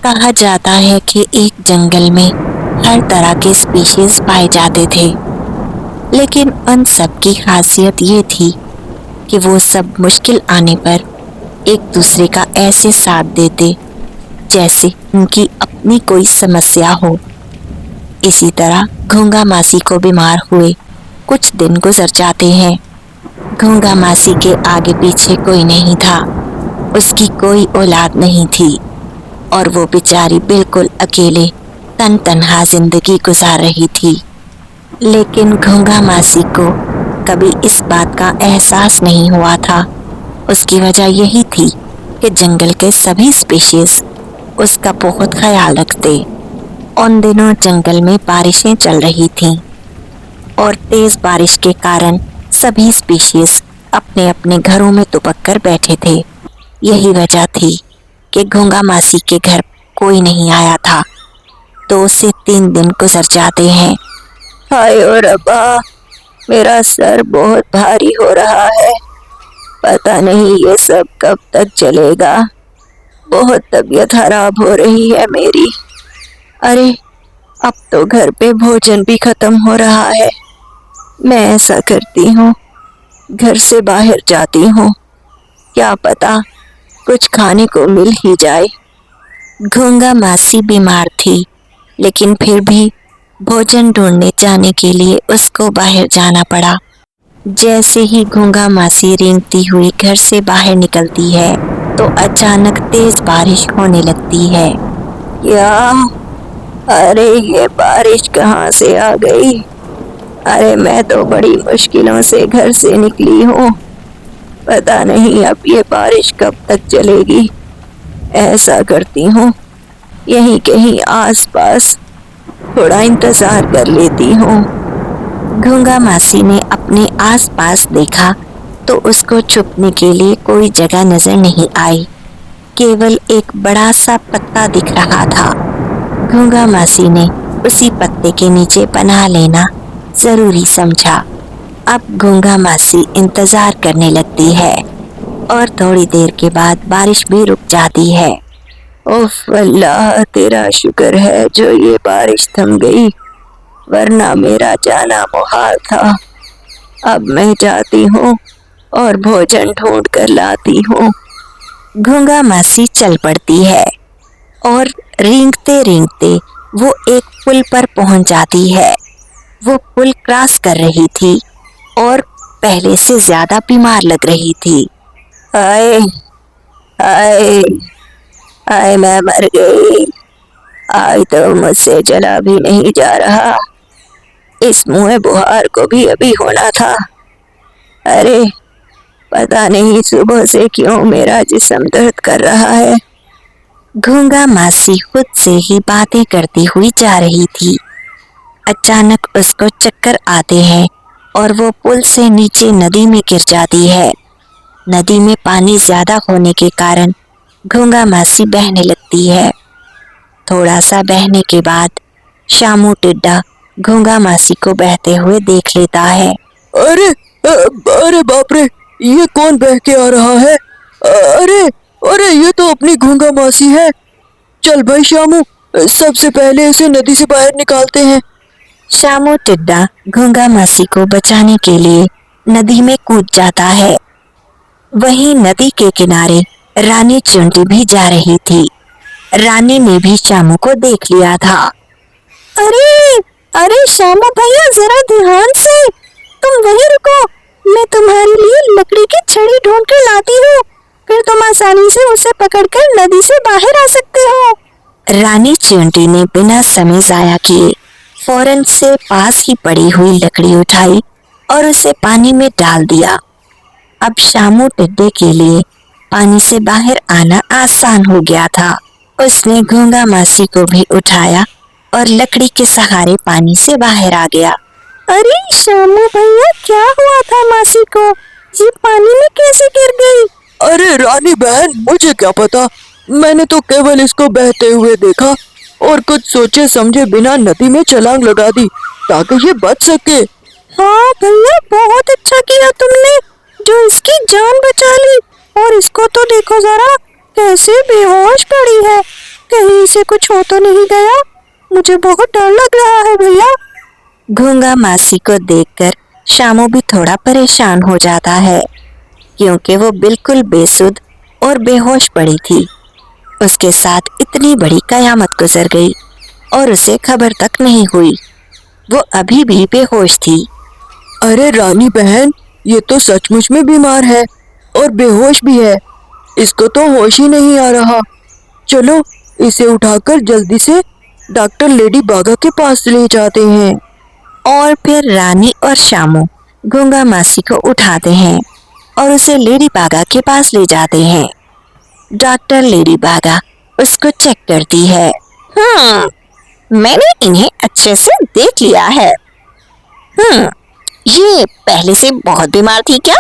کہا جاتا ہے کہ ایک جنگل میں ہر طرح کے اسپیشیز پائے جاتے تھے، لیکن ان سب کی خاصیت یہ تھی کہ وہ سب مشکل آنے پر ایک دوسرے کا ایسے ساتھ دیتے جیسے ان کی اپنی کوئی سمسیا ہو۔ اسی طرح گھونگا ماسی کو بیمار ہوئے کچھ دن گزر جاتے ہیں۔ گھونگا ماسی کے آگے پیچھے کوئی نہیں تھا، اس کی کوئی اولاد نہیں تھی اور وہ بیچاری بالکل اکیلے تنہا زندگی گزار رہی تھی۔ لیکن گھونگا ماسی کو کبھی اس بات کا احساس نہیں ہوا تھا۔ اس کی وجہ یہی تھی کہ جنگل کے سبھی اسپیشیز اس کا بہت خیال رکھتے۔ ان دنوں جنگل میں بارشیں چل رہی تھیں اور تیز بارش کے کارن سبھی اسپیشیز اپنے اپنے گھروں میں دبک کر بیٹھے تھے۔ یہی وجہ تھی کہ گھونگا ماسی کے گھر کوئی نہیں آیا تھا۔ 2 سے 3 دن گزر جاتے ہیں۔ ہائے اور ابا، میرا سر بہت بھاری ہو رہا ہے، پتہ نہیں یہ سب کب تک چلے گا، بہت طبیعت خراب ہو رہی ہے میری۔ ارے اب تو گھر پہ بھوجن بھی ختم ہو رہا ہے، میں ایسا کرتی ہوں گھر سے باہر جاتی ہوں، کیا پتا کچھ کھانے کو مل ہی جائے۔ گھونگا ماسی بیمار تھی، لیکن پھر بھی بھوجن ڈھونڈنے جانے کے لیے اس کو باہر جانا پڑا۔ جیسے ہی گھونگا ماسی رینگتی ہوئی گھر سے باہر نکلتی ہے تو اچانک تیز بارش ہونے لگتی ہے۔ ارے یہ بارش کہاں سے آ گئی؟ ارے میں تو بڑی مشکلوں سے گھر سے نکلی ہوں، پتہ نہیں اب یہ بارش کب تک چلے گی۔ ایسا کرتی ہوں یہیں کہیں آس پاس تھوڑا انتظار کر لیتی ہوں۔ گھونگا ماسی نے اپنے آس پاس دیکھا تو اس کو چھپنے کے لیے کوئی جگہ نظر نہیں آئی، کیول ایک بڑا سا پتا دکھ رہا تھا۔ گھونگا ماسی نے اسی پتے کے نیچے پناہ لینا ضروری سمجھا۔ اب گھونگا ماسی انتظار کرنے لگتی ہے اور تھوڑی دیر کے بعد بارش بھی رک جاتی ہے۔ اوف اللہ، تیرا شکر ہے جو یہ بارش تھم گئی، ورنہ میرا جانا محال تھا۔ اب میں جاتی ہوں اور بھوجن ڈھونڈ کر لاتی ہوں۔ گھونگا ماسی چل پڑتی ہے اور رینگتے رینگتے وہ ایک پل پر پہنچ جاتی ہے۔ وہ پل کراس کر رہی تھی اور پہلے سے زیادہ بیمار لگ رہی تھی۔ ہائے ہائے ہائے، میں مر گئی، آج تو مجھ سے چلا بھی نہیں جا رہا، اس منہ بخار کو بھی ابھی ہونا تھا۔ ارے پتہ نہیں صبح سے کیوں میرا جسم درد کر رہا ہے۔ گھونگا ماسی خود سے ہی باتیں کرتی ہوئی جا رہی تھی۔ اچانک اس کو چکر آتے ہیں اور وہ پل سے نیچے ندی میں گر جاتی ہے۔ ندی میں پانی زیادہ ہونے کے کارن گھونگا ماسی بہنے لگتی ہے۔ تھوڑا سا بہنے کے بعد شامو ٹڈا گھونگا ماسی کو بہتے ہوئے دیکھ لیتا ہے۔ ارے باپ رے، یہ کون بہہ کے آ رہا ہے؟ ارے یہ تو اپنی گھونگا ماسی ہے۔ چل بھائی شامو، سب سے پہلے اسے ندی سے باہر نکالتے ہیں۔ شامو ٹڈا گھونگا ماسی کو بچانے کے لیے ندی میں کود جاتا ہے۔ وہیں ندی کے کنارے رانی چیونٹی بھی جا رہی تھی۔ رانی نے بھی شامو کو دیکھ لیا تھا۔ ارے شامو بھیا، ذرا دھیان سے، تم وہیں رکو، میں تمہارے لیے لکڑی کی چھڑی ڈھونڈ کر لاتی ہوں، پھر تم آسانی سے اسے پکڑ کر ندی سے باہر آ سکتے ہو۔ رانی چیونٹی نے بنا سمے ضائع کیے فوراً سے پاس ہی پڑی ہوئی لکڑی اٹھائی اور اسے پانی میں ڈال دیا۔ اب شامو ٹڈے کے لیے پانی سے باہر آنا آسان ہو گیا تھا۔ اس نے گھونگا ماسی کو بھی اٹھایا اور لکڑی کے سہارے پانی سے باہر آ گیا۔ ارے شامو بھیا، کیا ہوا تھا ماسی کو؟ یہ پانی میں کیسے گر گئی؟ ارے رانی بہن، مجھے کیا پتا، میں نے تو کیول اس کو بہتے ہوئے دیکھا اور کچھ سوچے سمجھے بنا ندی میں چھلانگ لگا دی تاکہ یہ بچ سکے۔ ہاں بھیا، بہت اچھا کیا تم نے جو اس کی جان بچا لی، اور اس کو تو دیکھو ذرا کیسے بے ہوش پڑی ہے، کہیں اسے کچھ ہو تو نہیں گیا؟ مجھے بہت ڈر لگ رہا ہے بھیا۔ گونگا ماسی کو دیکھ کر شامو بھی تھوڑا پریشان ہو جاتا ہے، کیونکہ وہ بالکل بے سدھ اور بے ہوش پڑی تھی۔ اس کے ساتھ اتنی بڑی قیامت گزر گئی اور اسے خبر تک نہیں ہوئی۔ وہ ابھی بھی بے ہوش تھی۔ ارے رانی بہن، یہ تو سچ مچ میں بیمار ہے اور بے ہوش بھی ہے، اس کو تو ہوش ہی نہیں آ رہا۔ چلو اسے اٹھا کر جلدی سے ڈاکٹر لیڈی باغا کے پاس لے جاتے ہیں۔ اور پھر رانی اور شامو گونگا ماسی کو اٹھاتے ہیں اور اسے لیڈی باغا کے پاس لے جاتے ہیں۔ ڈاکٹر لیڈی باغا اس کو چیک کرتی ہے۔ میں نے انہیں اچھے سے دیکھ لیا ہے۔ یہ پہلے سے بہت بیمار تھی کیا؟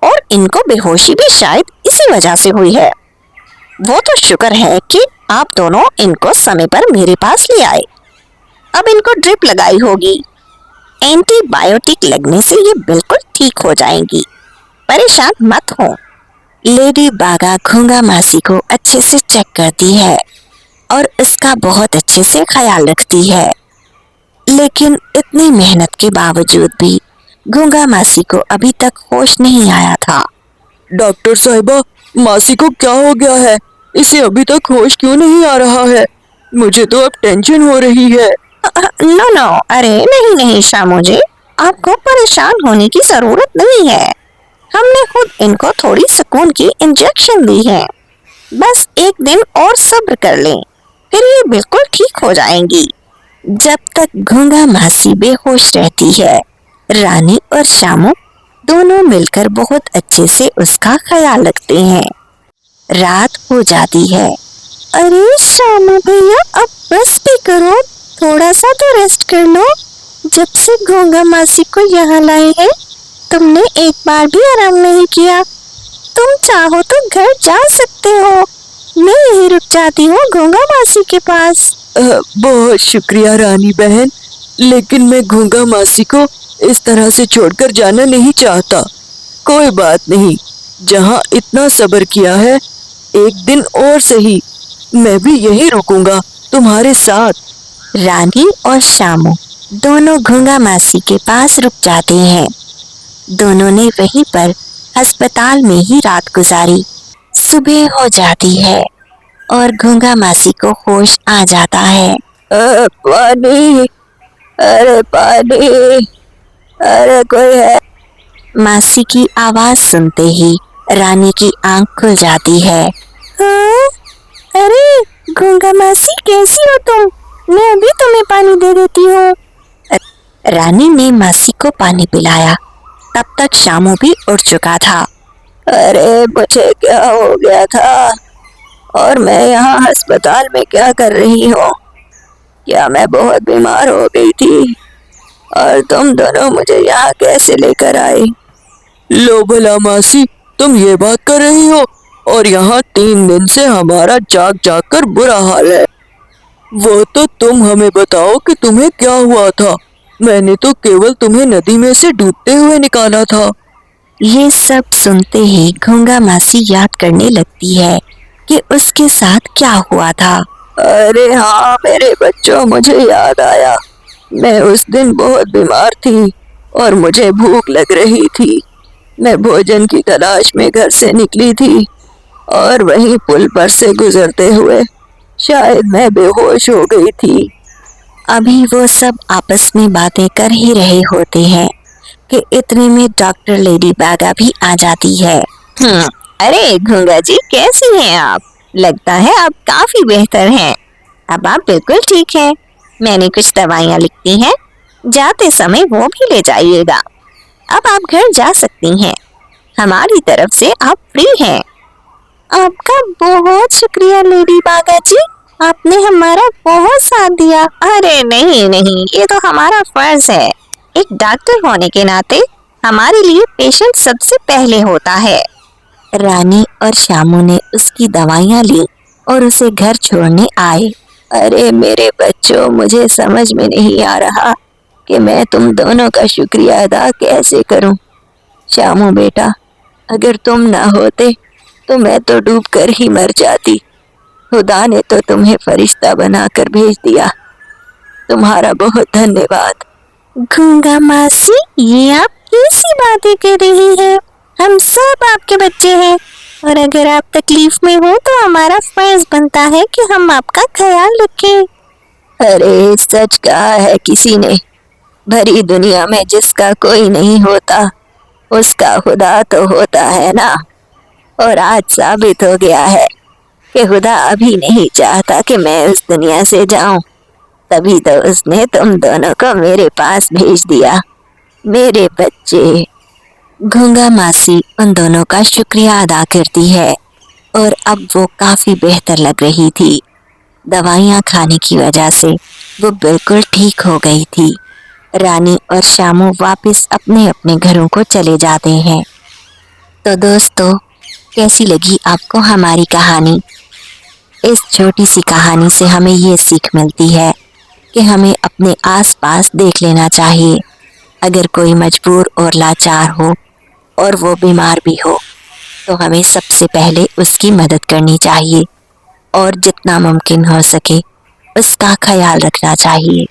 اور ان کو بے ہوشی بھی شاید اسی وجہ سے ہوئی ہے۔ وہ تو شکر ہے کہ آپ دونوں ان کو سمے پر میرے پاس لے آئے۔ اب ان کو ڈرپ لگائی ہوگی، اینٹی بائیوٹک لگنے سے یہ بالکل ٹھیک ہو جائیں گی، پریشان مت ہو۔ لیڈی باغا گونگا ماسی کو اچھے سے چیک کرتی ہے اور اس کا بہت اچھے سے خیال رکھتی ہے، لیکن اتنی محنت کے باوجود بھی گونگا ماسی کو ابھی تک ہوش نہیں آیا تھا۔ ڈاکٹر صاحبہ، ماسی کو کیا ہو گیا ہے؟ اسے ابھی تک ہوش کیوں نہیں آ رہا ہے؟ مجھے تو اب ٹینشن ہو رہی ہے۔ نو، ارے نہیں شامو جی، آپ کو پریشان ہونے کی ضرورت نہیں ہے۔ ہم نے خود ان کو تھوڑی سکون کی انجیکشن دی ہے۔ بس ایک دن اور صبر کر لیں، پھر یہ بالکل ٹھیک ہو جائیں گی۔ جب تک گونگا ماسی بے ہوش رہتی ہے، رانی اور شامو دونوں مل کر بہت اچھے سے اس کا خیال رکھتے ہیں۔ رات ہو جاتی ہے۔ ارے شامو بھیا، اب بس بھی کرو، تھوڑا سا تو ریسٹ کر لو۔ جب سے گونگا ماسی کو یہاں لائے ہیں تم نے ایک بار بھی آرام نہیں کیا۔ تم چاہو تو گھر جا سکتے ہو، میں یہیں رک جاتی ہوں گونگا ماسی کے پاس۔ بہت شکریہ رانی بہن، لیکن میں گونگا ماسی کو اس طرح سے چھوڑ کر جانا نہیں چاہتا۔ کوئی بات نہیں، جہاں اتنا صبر کیا ہے، ایک دن اور سہی، میں بھی یہی رکوں گا تمہارے ساتھ۔ رانی اور شامو دونوں گونگا ماسی کے پاس رک جاتے ہیں۔ دونوں نے وہیں پر ہسپتال میں ہی رات گزاری۔ صبح ہو جاتی ہے اور گونگا ماسی کو ہوش آ جاتا ہے۔ پانی، ارے پانی، ارے کوئی ہے؟ ماسی کی آواز سنتے ہی رانی کی آنکھ کھل جاتی ہے۔ ارے گونگا ماسی، کیسی ہو تم؟ میں ابھی تمہیں پانی دے دیتی ہوں۔ رانی نے ماسی کو پانی پلایا۔ تب تک شامو بھی اٹھ چکا تھا۔ ارے مجھے کیا ہو گیا تھا اور میں یہاں ہسپتال میں کیا کر رہی ہوں؟ کیا میں بہت بیمار ہو گئی تھی اور تم دونوں مجھے یہاں کیسے لے کر آئی؟ لو بھلا ماسی، تم یہ بات کر رہی ہو اور یہاں 3 دن سے ہمارا جاگ جاگ کر برا حال ہے۔ وہ تو تم ہمیں بتاؤ کہ تمہیں کیا ہوا تھا۔ میں نے تو کیول تمہیں ندی میں سے ڈوبتے ہوئے نکالا تھا۔ یہ سب سنتے ہی گونگا ماسی یاد کرنے لگتی ہے کہ اس کے ساتھ کیا ہوا تھا۔ ارے ہاں میرے بچوں، مجھے یاد آیا، میں اس دن بہت بیمار تھی اور مجھے بھوک لگ رہی تھی۔ میں بھوجن کی تلاش میں گھر سے نکلی تھی اور وہیں پل پر سے گزرتے ہوئے شاید میں بے ہوش ہو گئی تھی۔ ابھی وہ سب آپس میں باتیں کر ہی رہے ہوتے ہیں کہ اتنے میں ڈاکٹر لیڈی باغا بھی آ جاتی ہے۔ ارے گونگا جی، کیسی ہیں آپ؟ لگتا ہے آپ کافی بہتر ہیں۔ اب آپ بالکل ٹھیک ہیں۔ میں نے کچھ دوائیاں لکھی ہیں، جاتے سمے وہ بھی لے جائیے گا۔ اب آپ گھر جا سکتی ہیں، ہماری طرف سے آپ فری ہیں۔ آپ کا بہت شکریہ لیڈی باغا جی، آپ نے ہمارا بہت ساتھ دیا۔ ارے نہیں، یہ تو ہمارا فرض ہے۔ ایک ڈاکٹر ہونے کے ناطے ہمارے لیے پیشنٹ سب سے پہلے ہوتا ہے۔ رانی اور شامو نے اس کی دوائیاں لی اور اسے گھر چھوڑنے آئے۔ ارے میرے بچوں، مجھے سمجھ میں نہیں آ رہا کہ میں تم دونوں کا شکریہ ادا کیسے کروں۔ شامو بیٹا، اگر تم نہ ہوتے تو میں تو ڈوب کر ہی مر جاتی۔ خدا نے تو تمہیں فرشتہ بنا کر بھیج دیا، تمہارا بہت دھنیواد۔ گنگا ماسی، یہ آپ کیسی باتیں کر رہی ہیں؟ ہم سب آپ کے بچے ہیں، اور اگر آپ تکلیف میں ہو تو ہمارا فرض بنتا ہے کہ ہم آپ کا خیال رکھیں۔ ارے سچ کہا ہے کسی نے، بھری دنیا میں جس کا کوئی نہیں ہوتا اس کا خدا تو ہوتا ہے نا، اور آج ثابت ہو گیا ہے کہ خدا ابھی نہیں چاہتا کہ میں اس دنیا سے جاؤں، تبھی تو اس نے تم دونوں کو میرے پاس بھیج دیا، میرے بچے۔ گنگا ماسی ان دونوں کا شکریہ ادا کرتی ہے، اور اب وہ کافی بہتر لگ رہی تھی۔ دوائیاں کھانے کی وجہ سے وہ بالکل ٹھیک ہو گئی تھی۔ رانی اور شامو واپس اپنے اپنے گھروں کو چلے جاتے ہیں۔ تو دوستو، کیسی لگی آپ کو ہماری کہانی؟ اس چھوٹی سی کہانی سے ہمیں یہ سیکھ ملتی ہے کہ ہمیں اپنے آس پاس دیکھ لینا چاہیے۔ اگر کوئی مجبور اور لاچار ہو اور وہ بیمار بھی ہو تو ہمیں سب سے پہلے اس کی مدد کرنی چاہیے، اور جتنا ممکن ہو سکے اس کا خیال رکھنا چاہیے۔